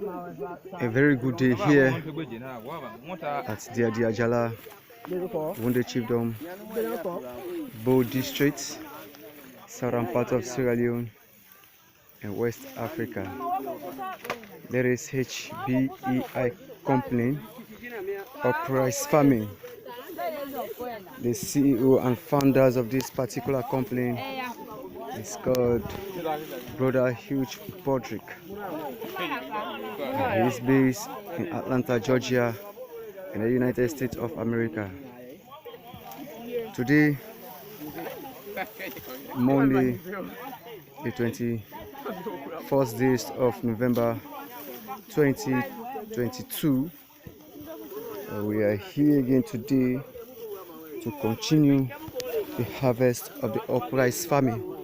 A very good day here at the Njala, Wonde Chiefdom, Bo District, southern part of Sierra Leone and West Africa. There is HBEI company, Uprise Farming. The CEO and founders of this particular company is called Brother Hugh Podrick. He is based in Atlanta, Georgia, in the United States of America. Today, Monday, the 21st day of November 2022, we are here again today to continue the harvest of the uprise farming.